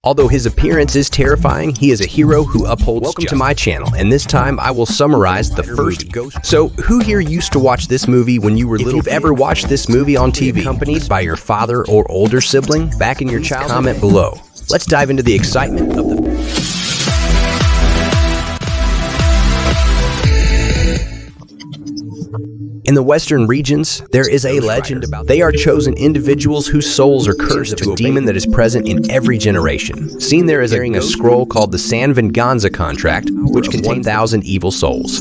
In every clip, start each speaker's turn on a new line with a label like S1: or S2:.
S1: Although his appearance is terrifying, he is a hero who upholds Welcome justice. To my channel, and this time I will summarize the first Ghost. So, who here used to watch this movie when you were little? If you've ever watched this movie on TV, accompanied by your father or older sibling, back in your childhood, comment below. Let's dive into the excitement of the In the western regions, there is a legend about they are chosen individuals whose souls are cursed to a demon that is present in every generation. Seen there is carrying a scroll called the San Venganza contract, which contains 1,000 evil souls.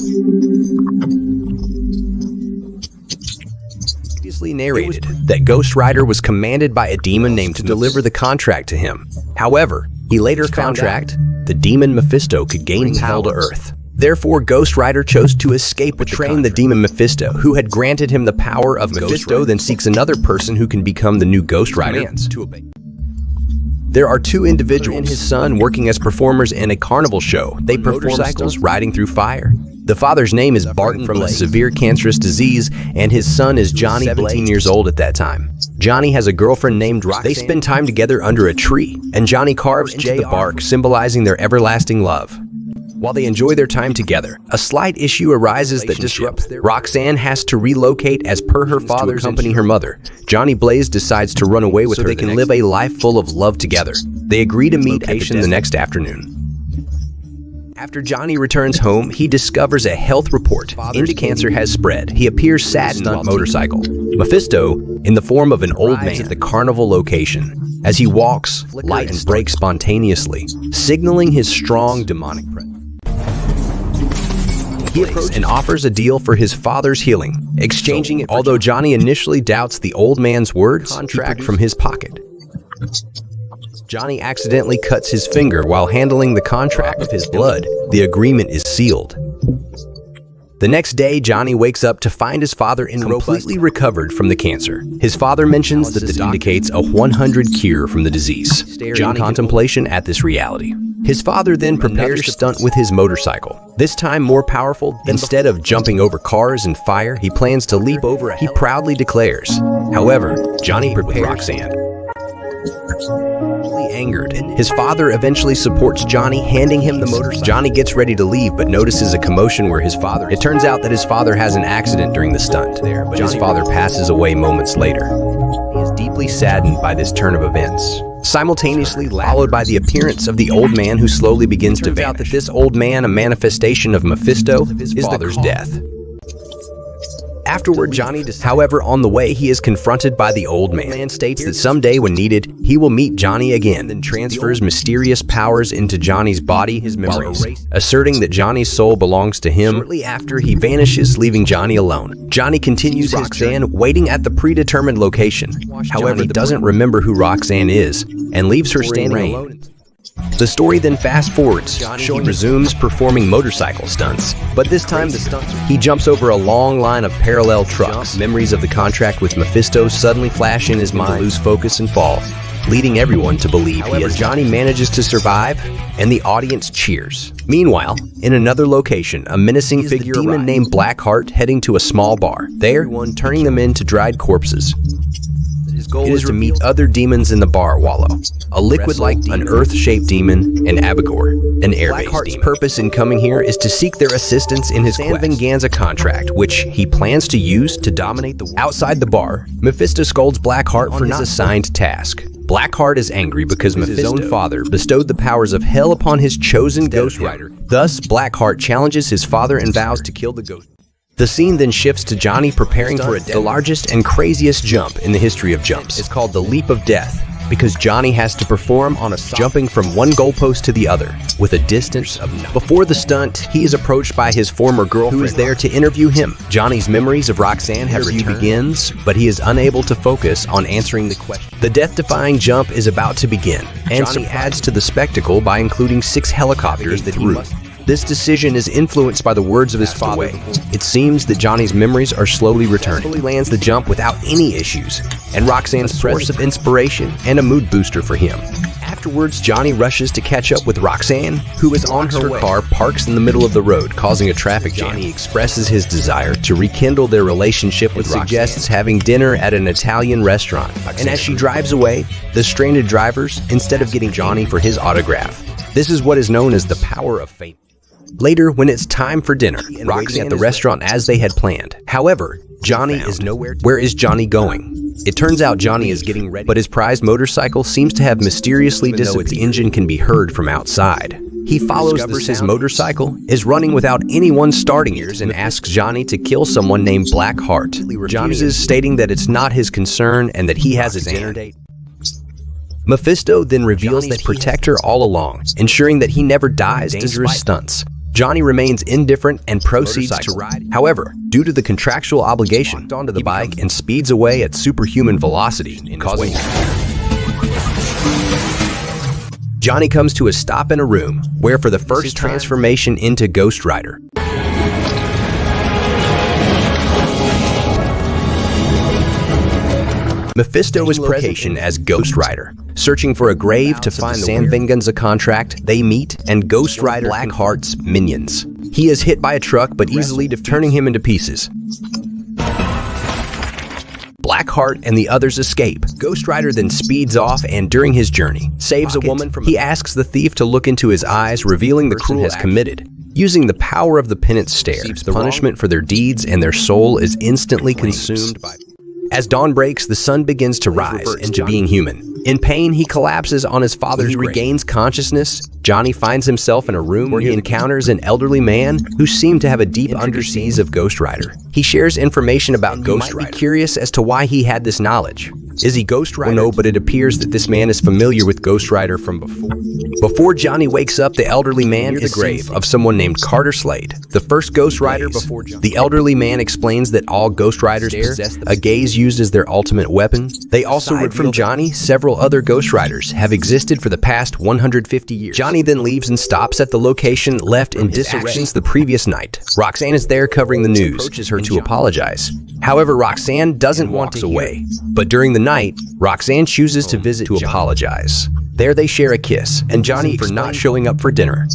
S1: Previously narrated that Ghostrider was commanded by a demon named to deliver the contract to him. However, he later found out the demon Mephisto could gain hell to earth. Therefore, Ghostrider chose to escape, betraying the demon Mephisto, who had granted him the power of Mephisto, then seeks another person who can become the new Ghostrider. There are two individuals and his son working as performers in a carnival show. They perform motorcycles riding through fire. The father's name is Barton from a severe cancerous disease, and his son is Johnny, 17 years old at that time. Johnny has a girlfriend named Roxanne. They spend time together under a tree, and Johnny carves into the bark, symbolizing their everlasting love. While they enjoy their time together, a slight issue arises that disrupts their Roxanne has to relocate as per her father to accompany her mother. Johnny Blaze decides to run away with her so they can live a life full of love together. They agree to meet at the next afternoon. After Johnny returns home, he discovers a health report indicating cancer has spread. He appears saddened on a motorcycle. Mephisto, in the form of an old man, at the carnival location. As he walks, lights break spontaneously, signaling his strong demonic presence. He approaches and offers a deal for his father's healing, exchanging it. Although Johnny initially doubts the old man's words, contract from his pocket. Johnny accidentally cuts his finger while handling the contract with his blood. The agreement is sealed. The next day, Johnny wakes up to find his father completely recovered from the cancer. His father mentions that this indicates a 100 cure from the disease. Johnny contemplation at this reality. His father then prepares to stunt with his motorcycle. This time more powerful. Instead of jumping over cars and fire, he plans to leap over. He proudly declares. However, Johnny prepares Roxanne. Angered, his father eventually supports Johnny, handing him the motorcycle. Johnny gets ready to leave, but notices a commotion where his father. It turns out that his father has an accident during the stunt, but his father passes away moments later. He is deeply saddened by this turn of events. Simultaneously followed by the appearance of the old man who slowly begins to vanish. It turns out that this old man, a manifestation of Mephisto, is the father's death. Afterward, Johnny however, on the way, he is confronted by the old man. The man states that someday when needed, he will meet Johnny again, then transfers mysterious powers into Johnny's body, his memories, asserting that Johnny's soul belongs to him. Shortly after, he vanishes, leaving Johnny alone. Johnny continues his journey, waiting at the predetermined location. However, he doesn't remember who Roxanne is, and leaves her standing alone. The story then fast forwards, showing he resumes performing motorcycle stunts, but this time he jumps over a long line of parallel trucks. Memories of the contract with Mephisto suddenly flash in his mind, lose focus and fall, leading everyone to believe Johnny manages to survive, and the audience cheers. Meanwhile, in another location, a menacing figure, a demon named Blackheart, heading to a small bar. There, turning them into dried corpses. His goal is to meet other demons in the bar wallow. A liquid-like demon, an earth-shaped demon, and Abigor, an air-based demon. Blackheart's purpose in coming here is to seek their assistance in his San Venganza contract, which he plans to use to dominate the world. Outside the bar, Mephisto scolds Blackheart for his assigned task. Blackheart is angry because Mephisto's own father bestowed the powers of hell upon his chosen Ghostrider. Thus, Blackheart challenges his father and vows to kill the ghost. The scene then shifts to Johnny preparing for the largest and craziest jump in the history of jumps. It's called the Leap of Death, because Johnny has to perform on jumping from one goalpost to the other with a distance of Before the stunt, he is approached by his former girlfriend who is there to interview him. Johnny's memories of Roxanne have begins, but he is unable to focus on answering the question. The death-defying jump is about to begin, and Johnny adds to the spectacle by including 6 helicopters that he must. This decision is influenced by the words of his father. It seems that Johnny's memories are slowly returning. He lands the jump without any issues, and Roxanne's source of inspiration and a mood booster for him. Afterwards, Johnny rushes to catch up with Roxanne, who is on her car parks in the middle of the road, causing a traffic jam. Johnny expresses his desire to rekindle their relationship with Roxanne, suggests having dinner at an Italian restaurant. And as she drives away, the stranded drivers, instead of getting Johnny for his autograph. This is what is known as the power of fate. Later, when it's time for dinner, Roxanne at the restaurant as they had planned. However, Johnny is nowhere. Where is Johnny going? It turns out Johnny is getting ready, but his prized motorcycle seems to have mysteriously disappeared. Its engine can be heard from outside. He follows his motorcycle, is running without anyone starting it, and asks Johnny to kill someone named Blackheart. Johnny is stating that it's not his concern and that he has a dinner date. Mephisto then reveals that he protected her all along, ensuring that he never dies dangerous stunts. Johnny remains indifferent and proceeds to ride. However, due to the contractual obligation, onto the bike and speeds away at superhuman velocity, causing Johnny comes to a stop in a room where for the first transformation into Ghostrider. Mephisto is present as Ghostrider. Searching for a grave to find the San Venganza contract, they meet and Ghostrider Blackheart's minions. He is hit by a truck but easily turning him into pieces. Blackheart and the others escape. Ghostrider then speeds off and during his journey, saves a woman from. He asks the thief to look into his eyes, revealing the cruel has committed. Using the power of the penance stare, the punishment for their deeds and their soul is instantly consumed by. As dawn breaks, the sun begins to rise into being human. In pain, he collapses on his father's grave. He regains consciousness. Johnny finds himself in a room where he encounters an elderly man who seemed to have a deep understanding of Ghostrider. He shares information about Ghostrider, curious as to why he had this knowledge. Is he Ghostrider? Well, no, but it appears that this man is familiar with Ghostrider from before. Before Johnny wakes up, the elderly man is the grave of someone named Carter Slade, the first Ghostrider before Johnny. The elderly man explains that all Ghostriders possess a gaze used as their ultimate weapon. They also read from Johnny several other Ghostriders have existed for the past 150 years. Johnny then leaves and stops at the location left in disarray the previous night. Roxanne is there covering the news, approaches her to apologize. However, Roxanne doesn't want to away. But during the night, Roxanne chooses to visit to apologize. There they share a kiss, and Johnny for not showing up for dinner.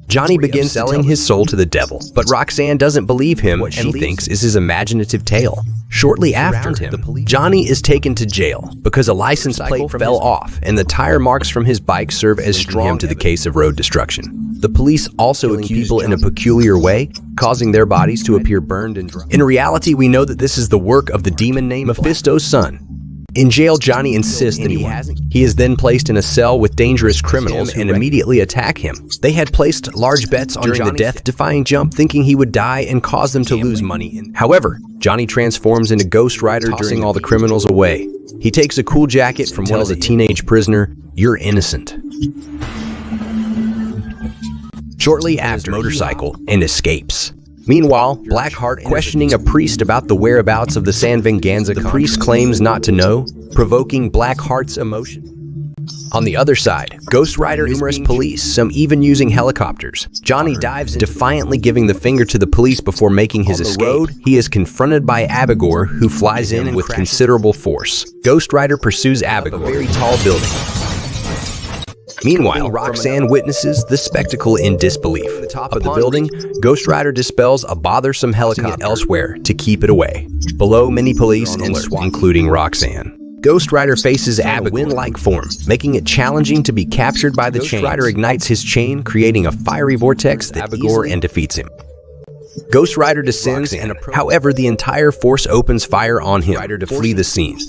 S1: Johnny begins selling his soul to the devil, but Roxanne doesn't believe him and she thinks is his imaginative tale. Shortly after, Johnny is taken to jail because a license plate fell off and the tire marks from his bike serve as strong to the case of road destruction. The police also accuse people in a peculiar way, causing their bodies to appear burned and dry. In reality, we know that this is the work of the demon named Mephisto's son. In jail, Johnny insists that he hasn't. He is then placed in a cell with dangerous criminals and immediately attack him. They had placed large bets on the death-defying jump, thinking he would die and cause them to lose money. However, Johnny transforms into Ghostrider, tossing all the criminals away. He takes a cool jacket from one of the teenage prisoner, "You're innocent." Shortly after, motorcycle and escapes. Meanwhile, Blackheart questioning a priest about the whereabouts of the San Venganza. The priest claims not to know, provoking Blackheart's emotion. On the other side, Ghostrider numerous police, some even using helicopters. Johnny dives in, defiantly giving the finger to the police before making his escape. He is confronted by Abigor, who flies in with considerable force. Ghostrider pursues Abigor, a very tall building. Meanwhile, Roxanne witnesses the spectacle in disbelief. At the top of the building, Ghostrider dispels a bothersome helicopter elsewhere to keep it away. Below, many police and SWAT, including Roxanne. Ghostrider faces Abigor in wind-like form, making it challenging to be captured by the chain. Ghostrider ignites his chain, creating a fiery vortex that Abigor and defeats him. Ghostrider descends, however, the entire force opens fire on him to flee the scene.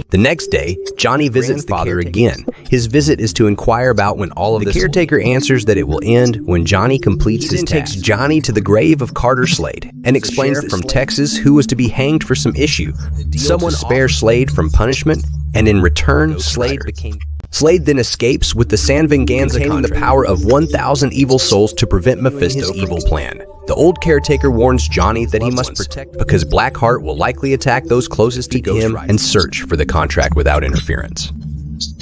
S1: The next day, Johnny visits the father again. His visit is to inquire about when all of this. The caretaker answers that it will end when Johnny completes his task. He takes Johnny to the grave of Carter Slade and explains that from Texas who was to be hanged for some issue. Someone spares Slade from punishment, and in return, Slade then escapes with the San Venganza containing the power of 1,000 evil souls to prevent Mephisto's evil plan. The old caretaker warns Johnny that he must protect because Blackheart will likely attack those closest to him and search for the contract without interference.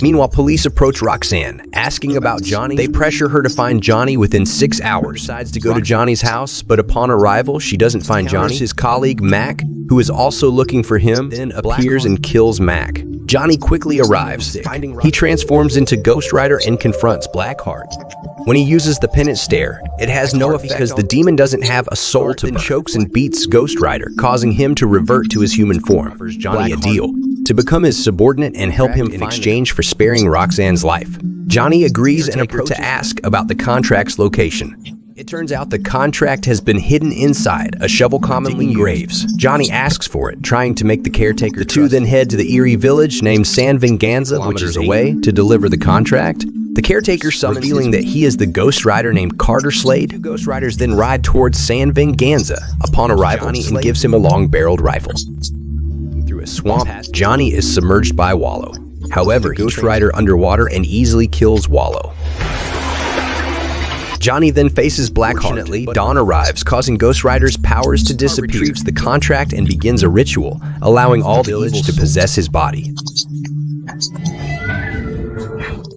S1: Meanwhile, police approach Roxanne, asking about Johnny. They pressure her to find Johnny within 6 hours. Decides to go to Johnny's house, but upon arrival, she doesn't find Johnny. His colleague, Mac, who is also looking for him, then appears and kills Mac. Johnny quickly arrives. He transforms into Ghostrider and confronts Blackheart. When he uses the penance stare, it has no effect because the demon doesn't have a soul to burn. Chokes and beats Ghostrider, causing him to revert to his human form. Offers Johnny a deal to become his subordinate and help him in exchange for sparing Roxanne's life. Johnny agrees and approaches to ask about the contract's location. It turns out the contract has been hidden inside a shovel commonly in graves. Johnny asks for it, trying to make the caretaker. The two then head to the eerie village named San Venganza, which is away, to deliver the contract. The caretaker summons, revealing that he is the Ghostrider named Carter Slade. Two Ghostriders then ride towards San Venganza upon arrival, and gives him a long-barreled rifle. Through a swamp, Johnny is submerged by Wallow. However, he Ghostrider underwater and easily kills Wallow. Johnny then faces Blackheart. Dawn arrives, causing Ghostrider's powers to disappear. Retrieves the contract and begins a ritual, allowing all the evil to possess his body.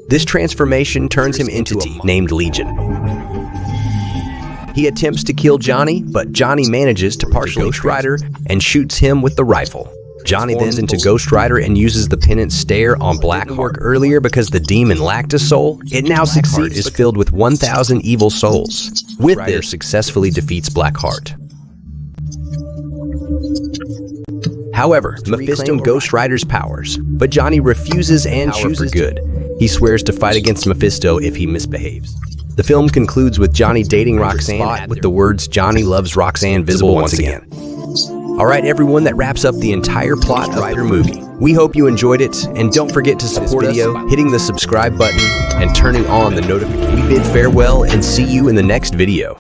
S1: This transformation turns him into a named Legion. He attempts to kill Johnny, but Johnny manages to partially Ghostrider and shoots him with the rifle. Johnny then into Ghostrider and uses the penance stare on Blackheart earlier because the demon lacked a soul. It now succeeds, is filled with 1,000 evil souls. With this, successfully defeats Blackheart. However, Mephisto Ghostrider's powers, but Johnny refuses and chooses good. He swears to fight against Mephisto if he misbehaves. The film concludes with Johnny dating Roxanne with the words "Johnny loves Roxanne" visible once again. Alright everyone, that wraps up the entire plot of your movie. We hope you enjoyed it, and don't forget to support us, hitting the subscribe button and turning on the notifications. We bid farewell and see you in the next video.